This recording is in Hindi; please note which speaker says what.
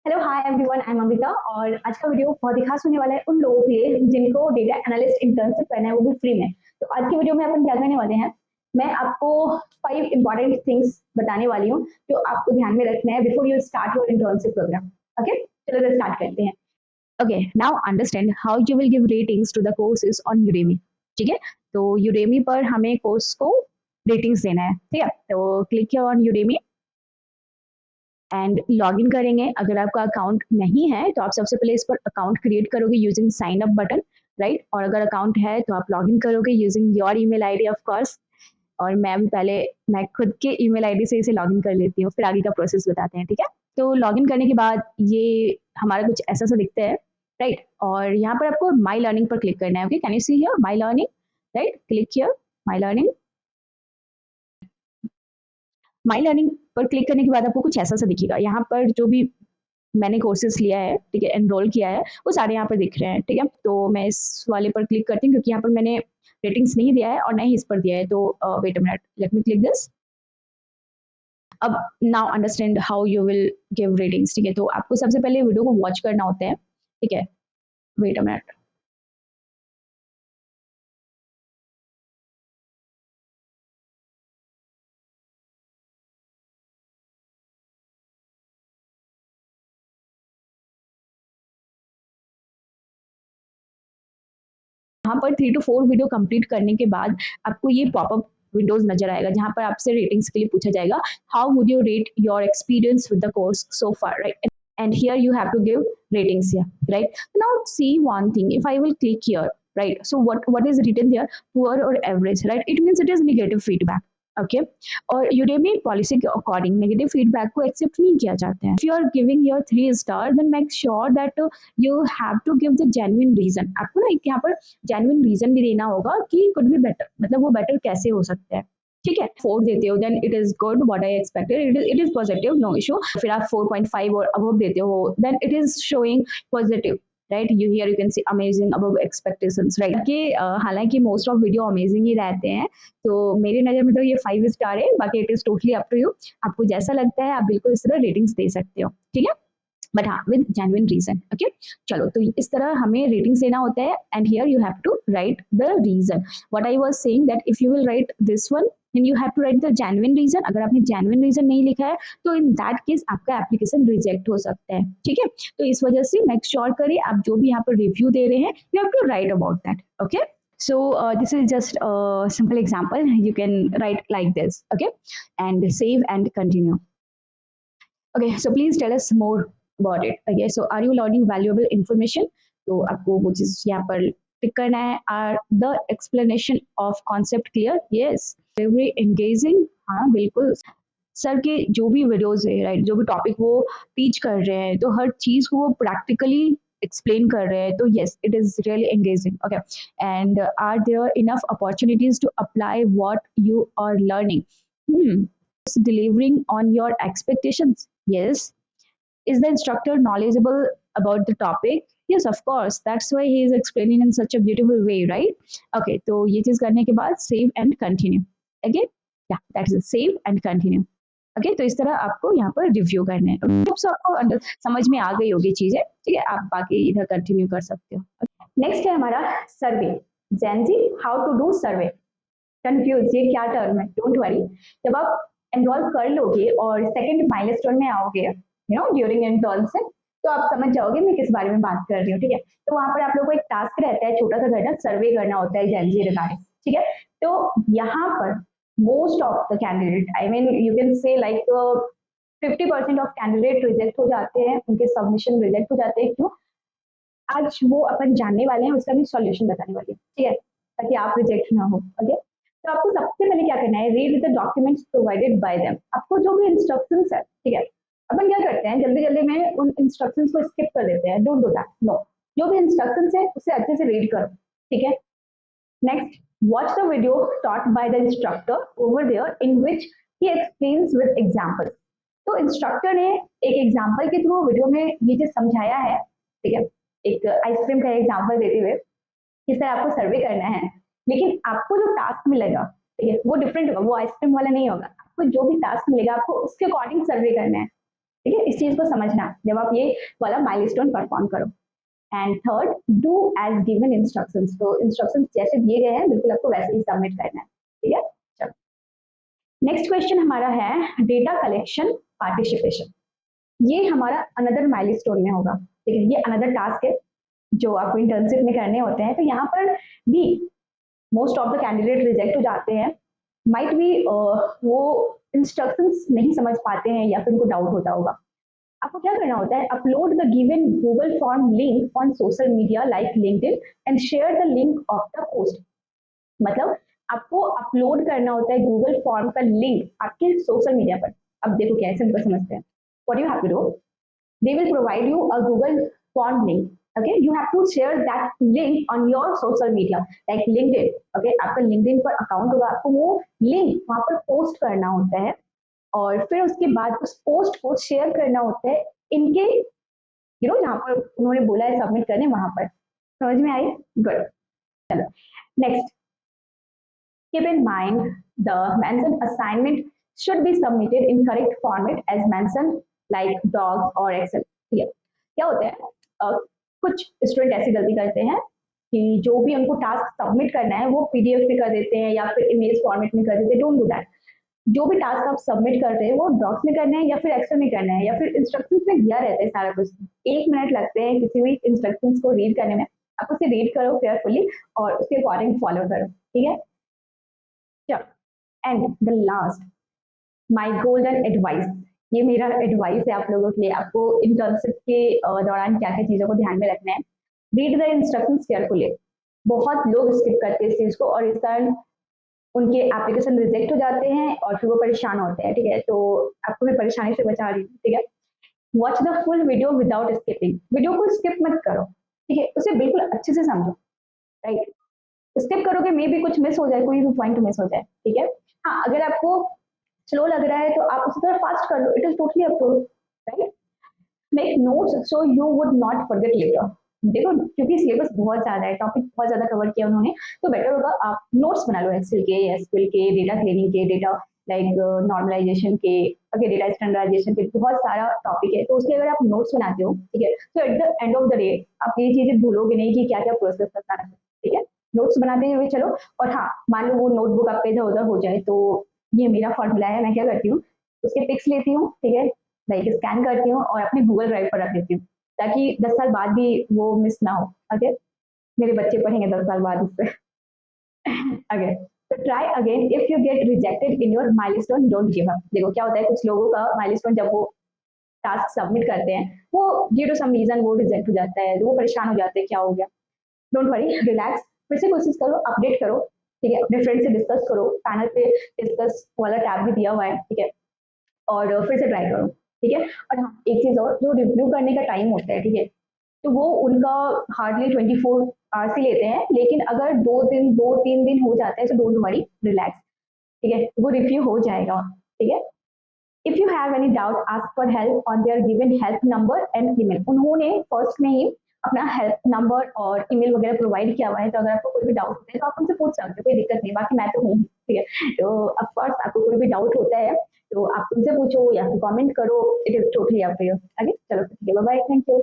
Speaker 1: Hello hi everyone, I am Amrita और आज का वीडियो बहुत ही खास होने वाला है उन लोगों के लिए जिनको डेटा एनालिस्ट इंटर्नशिप करना है, वो भी फ्री में। तो आज की वीडियो में अपन क्या करने वाले हैं, मैं आपको 5 इंपॉर्टेंट थिंग्स बताने वाली हूँ जो आपको ध्यान में रखना है before you start your internship program. Okay, चलो स्टार्ट करते हैं। Okay, now understand how you will give ratings to the courses on Udemy. ठीक है, तो यूडेमी पर हमें कोर्स को रेटिंग्स देना है। ठीक है, तो click on Udemy and login करेंगे। अगर आपका अकाउंट नहीं है तो आप सबसे पहले इस पर अकाउंट क्रिएट करोगे using sign up button, right. और अगर अकाउंट है तो आप लॉगिन करोगे using your email ID of course. और मैं खुद के ईमेल आईडी से इसे लॉगिन कर लेती हूँ, फिर आगे का प्रोसेस बताते हैं। ठीक है, तो लॉगिन करने के बाद ये हमारा कुछ ऐसा सा दिखता है, राइट। और यहाँ पर आपको माई लर्निंग पर क्लिक करना है। Okay, can you see here my learning, right. Click here my learning. My learning पर क्लिक करने के बाद आपको कुछ ऐसा सा दिखेगा। यहाँ पर जो भी मैंने कोर्सेज लिया है, ठीक है, एनरोल किया है, वो सारे यहाँ पर दिख रहे हैं। ठीक है, तो मैं इस वाले पर क्लिक करती हूँ क्योंकि यहाँ पर मैंने रेटिंग्स नहीं दिया है और नहीं इस पर दिया है। तो wait a minute, let me click this. अब now understand how you will give ratings. ठीक है, तो आपको सबसे पहले वीडियो को वॉच करना होता है। ठीक है, वेट अ मिनट। यहाँ पर 3 to 4 वीडियो कंप्लीट करने के बाद आपको ये पॉपअप विंडोज नजर आएगा जहाँ पर आपसे रेटिंग्स के लिए पूछा जाएगा, how would you rate your experience with the course so far, right. And here you have to give ratings here, right. Now see one thing, if I will click here, right, so what is written there, poor or average, right, it means it is negative feedback. Okay, और यूडेमी पॉलिसी के अकॉर्डिंग नेगेटिव फीडबैक को एक्सेप्ट नहीं किया जाता है। If you are giving your 3 star then make sure that you have to give the genuine reason. आपको ना यहाँ पर जेन्युइन रीजन भी देना होगा कि कुड बी बेटर, मतलब वो बेटर कैसे हो सकता है। ठीक है, 4 देते हो then it is good, what I expected, it is positive, no issue. फिर आप 4.5 और अबव देते हो then it is showing positive, right. You here you can see amazing above expectations, right. कि हालांकि मोस्ट ऑफ वीडियो अमेजिंग ही रहते हैं, तो मेरी नज़र में तो ये 5 स्टार है। बाकी it is totally up to you, आपको जैसा लगता है आप बिल्कुल इस तरह रेटिंग्स दे सकते हो। ठीक है, बट हाँ विद जेन्युइन रीजन। ओके, चलो, तो इस तरह हमें रेटिंग्स देना होता है and here you have to write the reason. What I was saying that if you will write this one then you have to write the genuine reason. अगर आपने जेन्युइन रीजन नहीं लिखा है तो इन दैट केस आपका एप्लीकेशन रिजेक्ट हो सकता है। ठीक है, तो इस वजह से मेक श्योर करिए आप जो भी यहाँ पर रिव्यू दे रहे हैं you have to write about that. Okay, so this is just a simple example, you can write like this. Okay, and save and continue. Okay, so please tell us more about it. Okay, so are you learning valuable information? तो आपको वो चीज यहाँ पर टिक करना है। Are the explanation of concept clear? Yes. Very engaging. हाँ बिल्कुल। सर के जो भी वीडियोस है, राइट, जो भी टॉपिक वो टीच कर रहे हैं तो हर चीज को वो प्रैक्टिकली एक्सप्लेन कर रहे हैं, तो yes it is really engaging. Okay, and are there enough opportunities to apply what you are learning, delivering on your expectations? Yes. Is the instructor knowledgeable about the topic? Yes, of course. That's why he is explaining in such a beautiful way, right? Okay, तो ये चीज करने के बाद save and continue. Again, yeah, that is it. Save and continue. Okay, तो इस तरह आपको यहाँ पर रिव्यू करना है। आपको समझ में आ गई होगी चीजें। ठीक है, आप बाकी इधर कंटिन्यू कर सकते हो। नेक्स्ट है हमारा survey. Gen Z how to do survey. Confuse, ये क्या टर्म है, डोंट वरी। जब आप एनरोल कर लोगे और सेकंड माइलस्टोन में आओगे ड्यूरिंग इंटर्नशिप, तो आप समझ जाओगे मैं किस बारे में बात कर रही हूँ। ठीक है, तो वहां पर आप लोगों को एक टास्क रहता है, छोटा सा करना, सर्वे करना होता है जेनजी रिगार्डिंग। ठीक है, तो यहाँ पर most of the candidate, I mean you can say like 50% of candidate reject हो जाते हैं, उनके सबमिशन रिजेक्ट हो जाते हैं। क्यों? आज वो अपन जानने वाले हैं, उसका भी सॉल्यूशन बताने वाले हैं। ठीक है, ताकि आप रिजेक्ट ना हो। ओके, तो आपको सबसे पहले क्या करना है, read the documents provided by them. आपको जो भी इंस्ट्रक्शंस है, ठीक है, अपन क्या करते हैं जल्दी जल्दी में उन इंस्ट्रक्शंस को स्किप कर देते हैं। Don't do that, no. जो भी इंस्ट्रक्शंस है उसे अच्छे से रीड करो। ठीक है, next, watch the video taught by the instructor over there in which he explains with examples. तो इंस्ट्रक्टर ने एक एग्जाम्पल के थ्रू वीडियो में ये चीज समझाया है। ठीक है, एक आइसक्रीम का एग्जाम्पल देते हुए किस तरह आपको सर्वे करना है, लेकिन आपको जो टास्क मिलेगा, ठीक है, वो डिफरेंट होगा, वो आइसक्रीम वाला नहीं होगा। आपको जो भी टास्क मिलेगा आपको उसके अकॉर्डिंग सर्वे करना है। ठीक है, इस चीज को समझना जब आप ये वाला माइलस्टोन परफॉर्म करो। And third, do as given instructions, तो इंस्ट्रक्शंस जैसे दिए गए हैं बिल्कुल आपको वैसे ही सबमिट करना है। ठीक है, चलो नेक्स्ट क्वेश्चन हमारा है डेटा कलेक्शन पार्टिसिपेशन। ये हमारा अनदर माइलस्टोन में होगा। ठीक है, ये अनदर टास्क है जो आपको इंटर्नशिप में करने होते हैं। तो यहाँ पर भी most of the candidate reject हो जाते हैं, माइट भी वो इंस्ट्रक्शंस नहीं समझ पाते हैं या फिर उनको डाउट होता होगा। आपको क्या करना होता है, upload the given Google form link on social media like LinkedIn and share the link of the post. मतलब आपको अपलोड करना होता है गूगल फॉर्म का लिंक आपके सोशल मीडिया पर। अब देखो क्या सिंपल समझते हैं, what you have to do, they will provide you a Google form link. Okay, you have to share that link on your social media like LinkedIn. Okay, आपका LinkedIn पर अकाउंट होगा, आपको वो लिंक वहां पर पोस्ट करना होता है और फिर उसके बाद उस पोस्ट को शेयर करना होता है इनके जहाँ पर उन्होंने बोला है सबमिट करने वहां पर। समझ में आई? गुड। चलो next, keep in mind the mentioned assignment should be submitted in correct format as mentioned like docs or excel। ठीक है, क्या होता है कुछ स्टूडेंट ऐसी गलती करते हैं कि जो भी उनको टास्क सबमिट करना है वो पीडीएफ में कर देते हैं या फिर इमेज फॉर्मेट में कर देते हैं। Don't do that. जो भी टास्क आप सबमिट कर रहे हैं वो डॉक्स में करना है या फिर एक्सेल में करना है या फिर इंस्ट्रक्शंस में दिया रहता है सारा कुछ। 1 मिनट लगते हैं किसी भी इंस्ट्रक्शंस को रीड करने में, आप उसे रीड करो केयरफुली और उसके अकॉर्डिंग फॉलो करो। ठीक है, and the last, my golden advice, ये मेरा एडवाइस है आप लोगों के लिए। आपको इंटर्नशिप के दौरान क्या क्या चीजों को ध्यान में रखना है, रीड द इंस्ट्रक्शंस केयरफुली। बहुत लोग स्किप करते हैं इस चीज को और इस कारण उनके एप्लीकेशन रिजेक्ट हो जाते हैं और फिर वो परेशान होते हैं। ठीक है, तो आपको मैं परेशानी से बचा रही हूँ। ठीक है, watch the full video without skipping, video को स्किप मत करो। ठीक है, उसे बिल्कुल अच्छे से समझो। राइट, स्किप करोगे मे भी कुछ मिस हो जाए, कोई भी पॉइंट मिस हो जाए। ठीक है, हाँ अगर आपको स्लो लग रहा है तो आप उसी तरह फास्ट कर लो, it is totally up to. Right, make notes so you would not forget later. देखो क्योंकि सिलेबस बहुत ज्यादा है, टॉपिक बहुत ज्यादा कवर किया उन्होंने, तो बेटर होगा आप नोट्स बना लो एक्सेल के, एसक्यूएल के, डेटा क्लीनिंग के, डेटा लाइक नॉर्मलाइजेशन के, ओके डेटा स्टैंडर्डाइजेशन के, बहुत सारा टॉपिक है। तो उसके अगर आप नोट्स बनाते हो, ठीक है, तो at the end of the day आप ये चीजें भूलोगे नहीं कि क्या क्या प्रोसेस करना है। ठीक है, नोट्स बनाते हुए चलो। और हाँ, मान लो वो नोटबुक आपका इधर उधर हो जाए तो ये मेरा फॉर्मूला है, मैं क्या करती हूँ उसके पिक्स लेती हूँ, ठीक है, लाइक स्कैन करती हूँ और अपने गूगल ड्राइव पर रख देती हूँ ताकि 10 साल बाद भी वो मिस ना हो। ओके, मेरे बच्चे पढ़ेंगे 10 साल बाद उससे। ओके, तो try again if you get rejected in your milestone, don't give up. देखो क्या होता है, कुछ लोगों का माइलस्टोन जब वो टास्क सबमिट करते हैं वो ड्यू टू सम रीजन वो रिजेक्ट हो जाता है, वो परेशान हो जाते हैं क्या हो गया। डोंट वरी, रिलैक्स, फिर से कोशिश करो, अपडेट करो। ठीक है, अपने फ्रेंड से डिस्कस करो, पैनल पे डिस्कस वाला टैब भी दिया हुआ है। ठीक है, और फिर से ट्राई करो। ठीक है, और हाँ एक चीज और, जो रिव्यू करने का टाइम होता है, ठीक है, तो वो उनका हार्डली 24 आवर्स ही लेते हैं, लेकिन अगर 2 3 दिन हो जाता है तो डोंट वरी, रिलैक्स। ठीक है, वो रिव्यू हो जाएगा। ठीक है, if you have any doubt ask for help on their given help number and email. उन्होंने फर्स्ट में ही अपना हेल्प नंबर और ईमेल वगैरह प्रोवाइड किया हुआ है, तो अगर आपको कोई भी डाउट होता है तो आप उनसे पूछ सकते हो, कोई दिक्कत नहीं। बाकी मैं तो हूँ। ठीक है, तो ऑफकोर्स आपको कोई भी डाउट होता है तो आप उनसे पूछो या फिर कमेंट करो, it is totally up to you. Okay, चलो ठीक है, बाय बाय, थैंक यू।